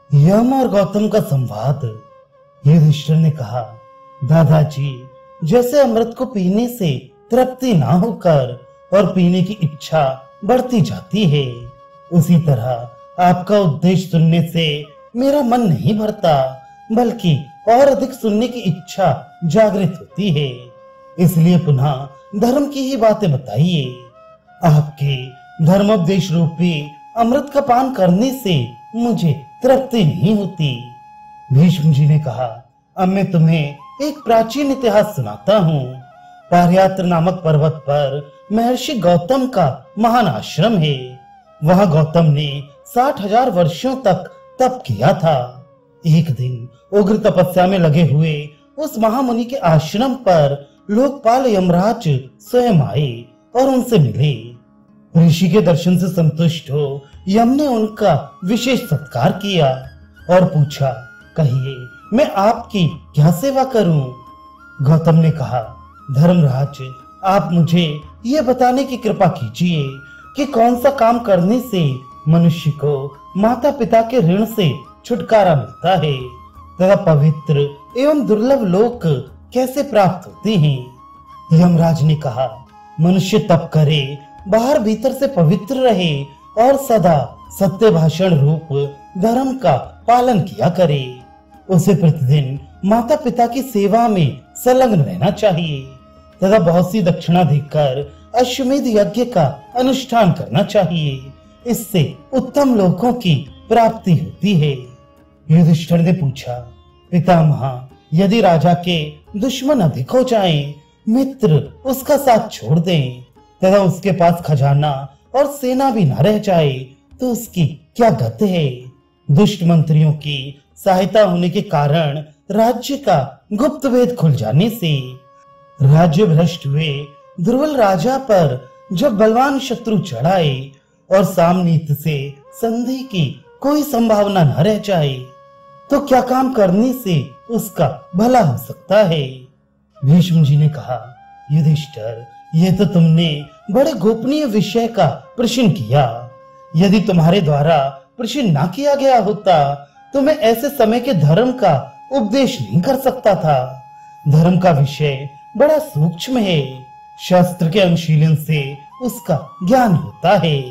यम और गौतम का संवाद। युधिष्ठिर ने कहा, दादाजी, जैसे अमृत को पीने से तृप्ति ना होकर और पीने की इच्छा बढ़ती जाती है, उसी तरह आपका उपदेश सुनने से मेरा मन नहीं भरता, बल्कि और अधिक सुनने की इच्छा जागृत होती है। इसलिए पुनः धर्म की ही बातें बताइए। आपके धर्मोपदेश रूपी अमृत का पान करने से मुझे तृप्ति नहीं होती। भीष्म जी ने कहा, अब मैं तुम्हें एक प्राचीन इतिहास सुनाता हूँ। पारयात्र नामक पर्वत पर महर्षि गौतम का महान आश्रम है। वहां गौतम ने 60,000 वर्षों तक तप किया था। एक दिन उग्र तपस्या में लगे हुए उस महामुनि के आश्रम पर लोकपाल यमराज स्वयं आए और उनसे मिले। ऋषि के दर्शन से संतुष्ट हो यम ने उनका विशेष सत्कार किया और पूछा, कहिए मैं आपकी क्या सेवा करूं? गौतम ने कहा, धर्मराज, आप मुझे ये बताने की कृपा कीजिए कि कौन सा काम करने से मनुष्य को माता पिता के ऋण से छुटकारा मिलता है तथा पवित्र एवं दुर्लभ लोक कैसे प्राप्त होते हैं। यमराज ने कहा, मनुष्य तप करे, बाहर भीतर से पवित्र रहे और सदा सत्य भाषण रूप धर्म का पालन किया करे। उसे प्रतिदिन माता पिता की सेवा में संलग्न रहना चाहिए तथा बहुत सी दक्षिणा देकर अश्वमेध यज्ञ का अनुष्ठान करना चाहिए। इससे उत्तम लोकों की प्राप्ति होती है। युधिष्ठिर ने पूछा, पितामह, यदि राजा के दुश्मन अधिक हो जाएं, मित्र उसका साथ छोड़ दें तथा उसके पास खजाना और सेना भी न रह जाए, तो उसकी क्या गति है? दुष्ट मंत्रियों की सहायता होने के कारण राज्य का गुप्त भेद खुल जाने से राज्य भ्रष्ट हुए दुर्बल राजा पर जब बलवान शत्रु चढ़ाए और सामनीत से संधि की कोई संभावना न रह जाए, तो क्या काम करने से उसका भला हो सकता है? भीष्म जी ने कहा, युधिष्ठिर, ये तो तुमने बड़े गोपनीय विषय का प्रश्न किया। यदि तुम्हारे द्वारा प्रश्न ना किया गया होता तो मैं ऐसे समय के धर्म का उपदेश नहीं कर सकता था। धर्म का विषय बड़ा सूक्ष्म है। शास्त्र के अनुशीलन से उसका ज्ञान होता है।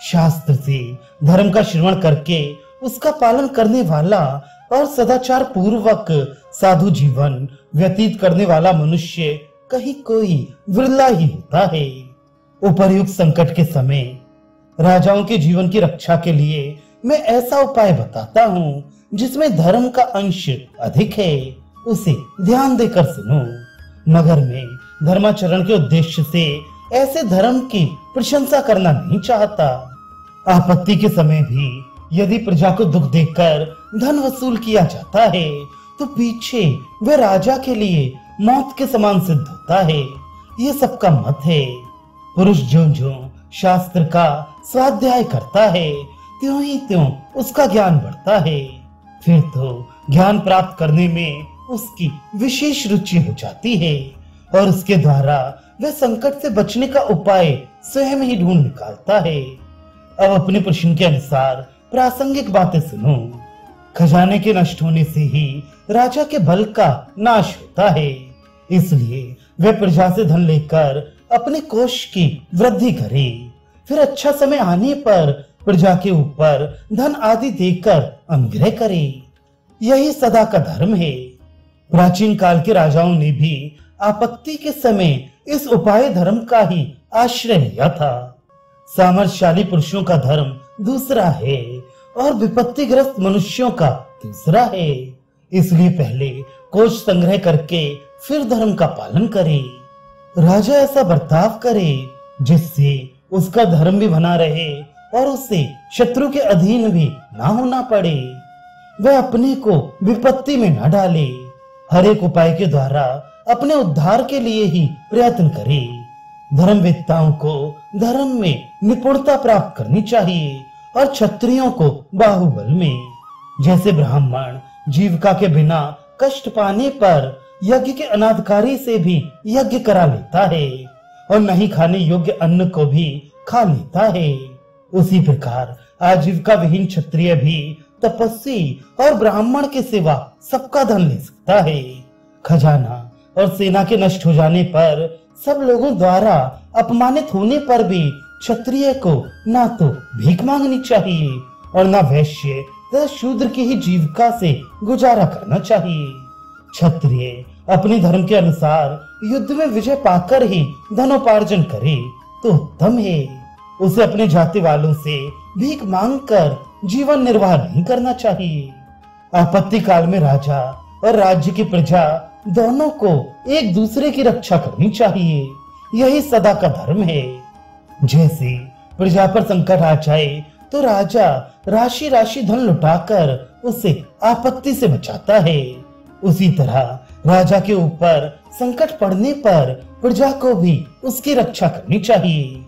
शास्त्र से धर्म का श्रवण करके उसका पालन करने वाला और सदाचार पूर्वक साधु जीवन व्यतीत करने वाला मनुष्य कहीं कोई विरला ही होता है। उपर्युक्त संकट के समय राजाओं के जीवन की रक्षा के लिए मैं ऐसा उपाय बताता हूँ जिसमें धर्म का अंश अधिक है। उसे ध्यान देकर सुनो। मगर मैं धर्माचरण के उद्देश्य से ऐसे धर्म की प्रशंसा करना नहीं चाहता। आपत्ति के समय भी यदि प्रजा को दुख देकर धन वसूल किया जाता है तो पीछे वे राजा के लिए मौत के समान सिद्ध होता है। ये सबका मत है। पुरुष जो शास्त्र का स्वाध्याय करता है, त्यों ही त्यों उसका ज्ञान बढ़ता है। फिर तो ज्ञान प्राप्त करने में उसकी विशेष रुचि हो जाती है और उसके द्वारा वह संकट से बचने का उपाय स्वयं ही ढूंढ निकालता है। अब अपने प्रश्न के अनुसार प्रासंगिक बातें सुनो। खजाने के नष्ट होने से ही राजा के बल का नाश होता है। इसलिए वह प्रजा से धन लेकर अपने कोष की वृद्धि करे, फिर अच्छा समय आने पर प्रजा के ऊपर धन आदि देकर अनुग्रह करे। यही सदा का धर्म है। प्राचीन काल के राजाओं ने भी आपत्ति के समय इस उपाय धर्म का ही आश्रय लिया था। सामर्थ्यशाली पुरुषों का धर्म दूसरा है और विपत्तिग्रस्त मनुष्यों का दूसरा है। इसलिए पहले कोष संग्रह करके फिर धर्म का पालन करे। राजा ऐसा बर्ताव करे जिससे उसका धर्म भी बना रहे और उसे शत्रु के अधीन भी ना होना पड़े। वह अपने को विपत्ति में न डाले। हर एक उपाय के द्वारा अपने उद्धार के लिए ही प्रयत्न करे। धर्मवेत्ताओं को धर्म में निपुणता प्राप्त करनी चाहिए और क्षत्रियों को बाहुबल में। जैसे ब्राह्मण जीविका के बिना कष्ट पाने पर यज्ञ के अनाधिकारी से भी यज्ञ करा लेता है और नहीं खाने योग्य अन्न को भी खा लेता है, उसी प्रकार आजीविका विहीन क्षत्रिय भी तपस्वी और ब्राह्मण के सिवा सबका धन ले सकता है। खजाना और सेना के नष्ट हो जाने पर, सब लोगों द्वारा अपमानित होने पर भी क्षत्रिय को ना तो भीख मांगनी चाहिए और ना वैश्य तथा शूद्र की ही जीविका से गुजारा करना चाहिए। क्षत्रिय अपने धर्म के अनुसार युद्ध में विजय पाकर ही धनोपार्जन करे तो उत्तम है। उसे अपने जाति वालों से भीख मांगकर जीवन निर्वाह नहीं करना चाहिए। आपत्ति काल में राजा और राज्य की प्रजा दोनों को एक दूसरे की रक्षा करनी चाहिए। यही सदा का धर्म है। जैसे प्रजा पर संकट आ जाए तो राजा राशि राशि धन लुटाकर उसे आपत्ति से बचाता है, उसी तरह राजा के ऊपर संकट पड़ने पर प्रजा को भी उसकी रक्षा करनी चाहिए।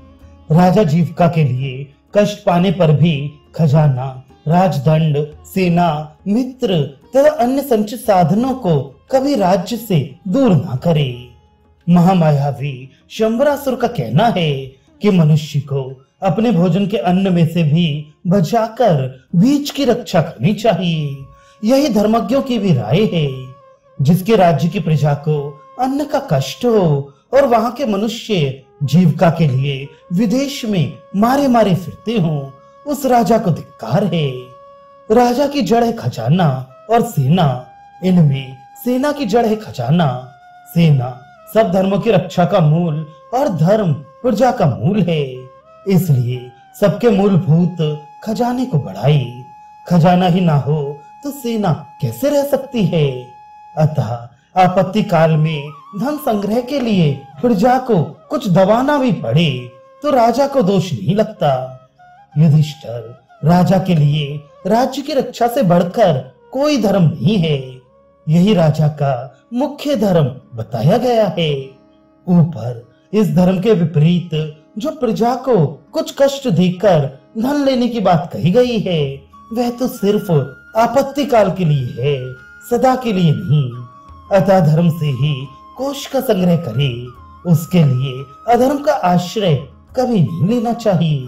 राजा जीविका के लिए कष्ट पाने पर भी खजाना, राजदंड, सेना, मित्र तथा अन्य संचित साधनों को कभी राज्य से दूर ना करे। महामायावी शंबरासुर का कहना है कि मनुष्य को अपने भोजन के अन्न में से भी बचाकर बीच की रक्षा करनी चाहिए। यही धर्मज्ञों की भी राय है। जिसके राज्य की प्रजा को अन्न का कष्ट हो और वहां के मनुष्य जीविका के लिए विदेश में मारे मारे फिरते हों, उस राजा को धिक्कार है। राजा की जड़ है खजाना और सेना, इनमें सेना की जड़ है खजाना। सेना सब धर्मों की रक्षा का मूल और धर्म प्रजा का मूल है। इसलिए सबके मूलभूत खजाने को बढ़ाई। खजाना ही ना हो तो सेना कैसे रह सकती है। अतः आपत्ति काल में धन संग्रह के लिए प्रजा को कुछ दबाना भी पड़े तो राजा को दोष नहीं लगता। युधिष्ठिर, राजा के लिए राज्य की रक्षा से बढ़कर कोई धर्म नहीं है। यही राजा का मुख्य धर्म बताया गया है। ऊपर इस धर्म के विपरीत जो प्रजा को कुछ कष्ट देकर धन लेने की बात कही गई है, वह तो सिर्फ आपत्ति काल के लिए है, सदा के लिए नहीं। अतः धर्म से ही कोष का संग्रह करे, उसके लिए अधर्म का आश्रय कभी नहीं लेना चाहिए।